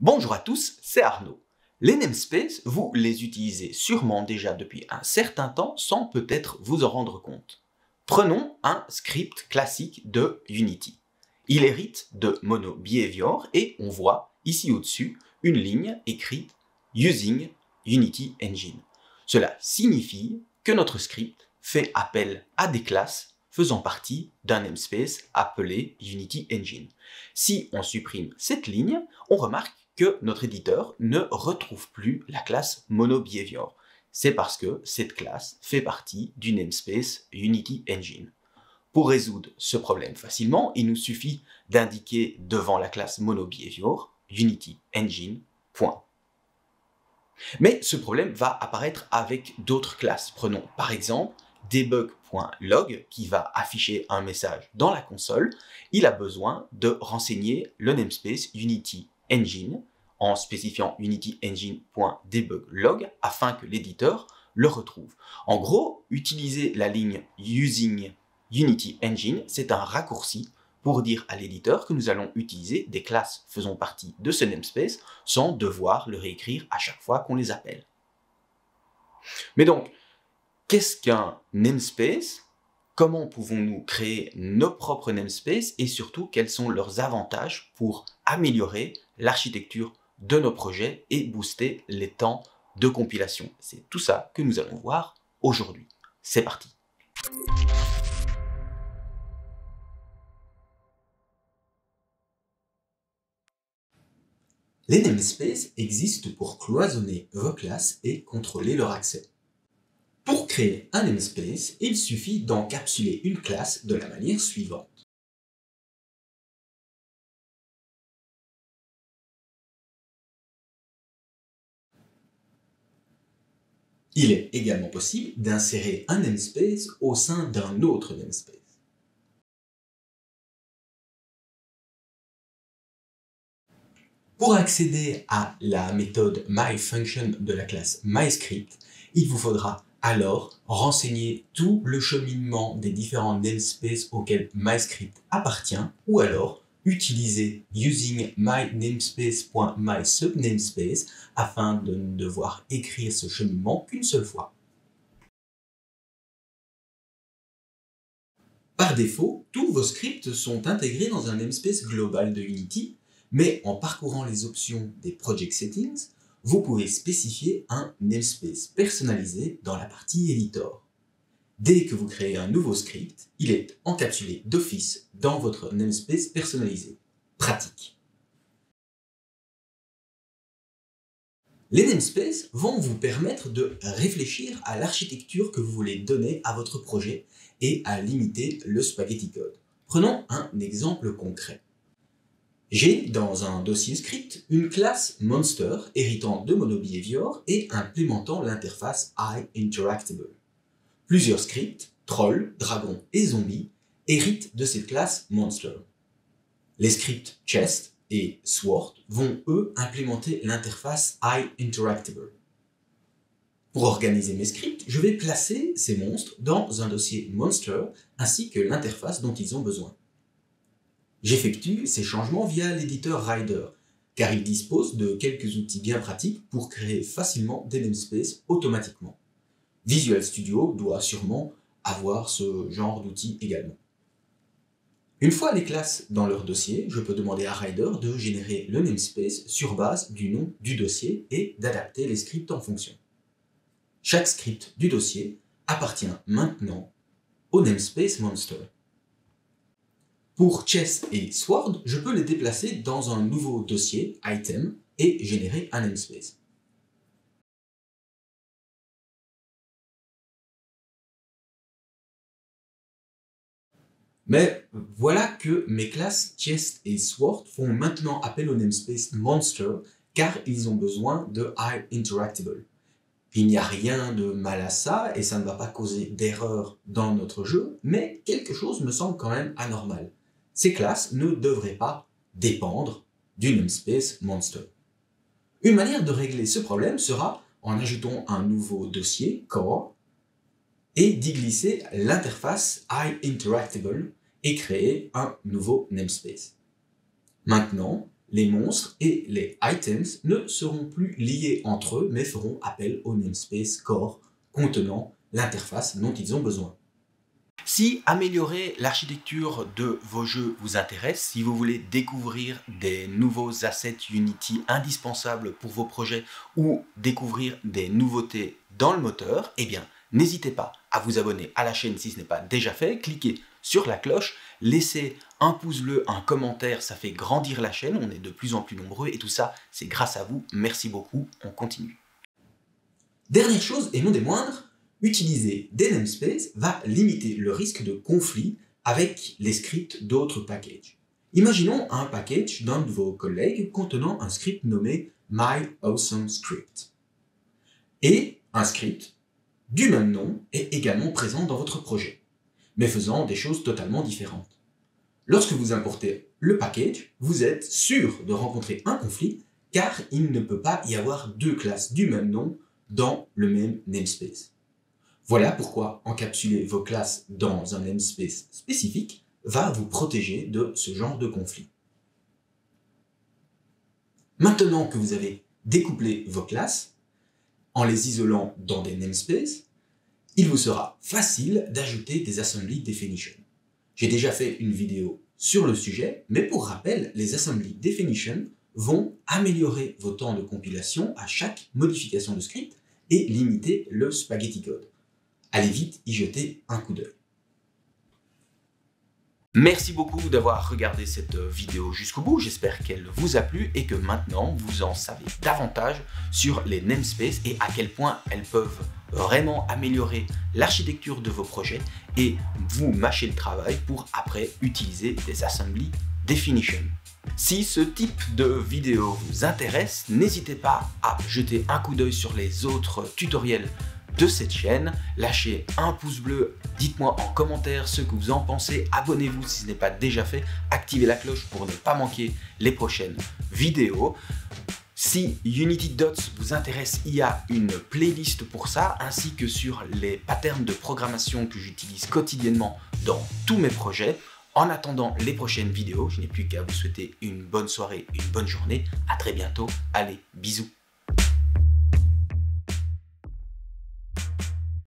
Bonjour à tous, c'est Arnaud. Les namespaces, vous les utilisez sûrement déjà depuis un certain temps sans peut-être vous en rendre compte. Prenons un script classique de Unity. Il hérite de MonoBehavior et on voit ici au-dessus une ligne écrite Using Unity Engine. Cela signifie que notre script fait appel à des classes faisant partie d'un namespace appelé Unity Engine. Si on supprime cette ligne, on remarque que notre éditeur ne retrouve plus la classe MonoBehavior. C'est parce que cette classe fait partie du namespace Unity Engine. Pour résoudre ce problème facilement, il nous suffit d'indiquer devant la classe MonoBehavior Unity Engine. Mais ce problème va apparaître avec d'autres classes. Prenons par exemple debug.log qui va afficher un message dans la console. Il a besoin de renseigner le namespace Unity Engine en spécifiant Unity Engine.debuglog afin que l'éditeur le retrouve. En gros, utiliser la ligne Using Unity Engine, c'est un raccourci pour dire à l'éditeur que nous allons utiliser des classes faisant partie de ce namespace sans devoir le réécrire à chaque fois qu'on les appelle. Mais donc, qu'est-ce qu'un namespace? Comment pouvons-nous créer nos propres namespaces et surtout quels sont leurs avantages pour améliorer l'architecture de nos projets et booster les temps de compilation? C'est tout ça que nous allons voir aujourd'hui. C'est parti! Les namespaces existent pour cloisonner vos classes et contrôler leur accès. Pour créer un namespace, il suffit d'encapsuler une classe de la manière suivante. Il est également possible d'insérer un namespace au sein d'un autre namespace. Pour accéder à la méthode myFunction de la classe myScript, il vous faudra alors renseigner tout le cheminement des différents namespaces auxquels myScript appartient ou alors utiliser using mynamespace.mysubnamespace afin de ne devoir écrire ce cheminement qu'une seule fois. Par défaut, tous vos scripts sont intégrés dans un namespace global de Unity, mais en parcourant les options des Project Settings, vous pouvez spécifier un namespace personnalisé dans la partie Editor. Dès que vous créez un nouveau script, il est encapsulé d'office dans votre namespace personnalisé. Pratique. Les namespaces vont vous permettre de réfléchir à l'architecture que vous voulez donner à votre projet et à limiter le spaghetti code. Prenons un exemple concret. J'ai dans un dossier script une classe monster héritant de MonoBehavior et implémentant l'interface iInteractable. Plusieurs scripts, troll, dragon et zombie, héritent de cette classe monster. Les scripts chest et sword vont eux implémenter l'interface iInteractable. Pour organiser mes scripts, je vais placer ces monstres dans un dossier monster ainsi que l'interface dont ils ont besoin. J'effectue ces changements via l'éditeur Rider, car il dispose de quelques outils bien pratiques pour créer facilement des namespaces automatiquement. Visual Studio doit sûrement avoir ce genre d'outils également. Une fois les classes dans leur dossier, je peux demander à Rider de générer le namespace sur base du nom du dossier et d'adapter les scripts en fonction. Chaque script du dossier appartient maintenant au namespace monster. Pour chess et sword, je peux les déplacer dans un nouveau dossier item et générer un namespace. Mais voilà que mes classes chest et sword font maintenant appel au namespace monster car ils ont besoin de iInteractable. Il n'y a rien de mal à ça et ça ne va pas causer d'erreur dans notre jeu, mais quelque chose me semble quand même anormal. Ces classes ne devraient pas dépendre du namespace monster. Une manière de régler ce problème sera en ajoutant un nouveau dossier core et d'y glisser l'interface iInteractable et créer un nouveau namespace. Maintenant, les monstres et les items ne seront plus liés entre eux, mais feront appel au namespace core contenant l'interface dont ils ont besoin. Si améliorer l'architecture de vos jeux vous intéresse, si vous voulez découvrir des nouveaux assets Unity indispensables pour vos projets ou découvrir des nouveautés dans le moteur, eh bien, n'hésitez pas à vous abonner à la chaîne si ce n'est pas déjà fait, cliquez sur la cloche, laissez un pouce bleu, un commentaire, ça fait grandir la chaîne, on est de plus en plus nombreux et tout ça, c'est grâce à vous, merci beaucoup, on continue. Dernière chose et non des moindres, utiliser des namespaces va limiter le risque de conflit avec les scripts d'autres packages. Imaginons un package d'un de vos collègues contenant un script nommé MyAwesomeScript. Et un script du même nom est également présent dans votre projet, mais faisant des choses totalement différentes. Lorsque vous importez le package, vous êtes sûr de rencontrer un conflit car il ne peut pas y avoir deux classes du même nom dans le même namespace. Voilà pourquoi encapsuler vos classes dans un namespace spécifique va vous protéger de ce genre de conflit. Maintenant que vous avez découplé vos classes, en les isolant dans des namespaces, il vous sera facile d'ajouter des assembly definitions. J'ai déjà fait une vidéo sur le sujet, mais pour rappel, les assembly definitions vont améliorer vos temps de compilation à chaque modification de script et limiter le spaghetti code. Allez vite y jeter un coup d'œil. Merci beaucoup d'avoir regardé cette vidéo jusqu'au bout, j'espère qu'elle vous a plu et que maintenant vous en savez davantage sur les namespaces et à quel point elles peuvent vraiment améliorer l'architecture de vos projets et vous mâcher le travail pour après utiliser des assembly definitions. Si ce type de vidéo vous intéresse, n'hésitez pas à jeter un coup d'œil sur les autres tutoriels de cette chaîne, lâchez un pouce bleu, dites-moi en commentaire ce que vous en pensez, abonnez-vous si ce n'est pas déjà fait, activez la cloche pour ne pas manquer les prochaines vidéos. Si Unity Dots vous intéresse, il y a une playlist pour ça, ainsi que sur les patterns de programmation que j'utilise quotidiennement dans tous mes projets. En attendant les prochaines vidéos, je n'ai plus qu'à vous souhaiter une bonne soirée, une bonne journée, à très bientôt, allez, bisous.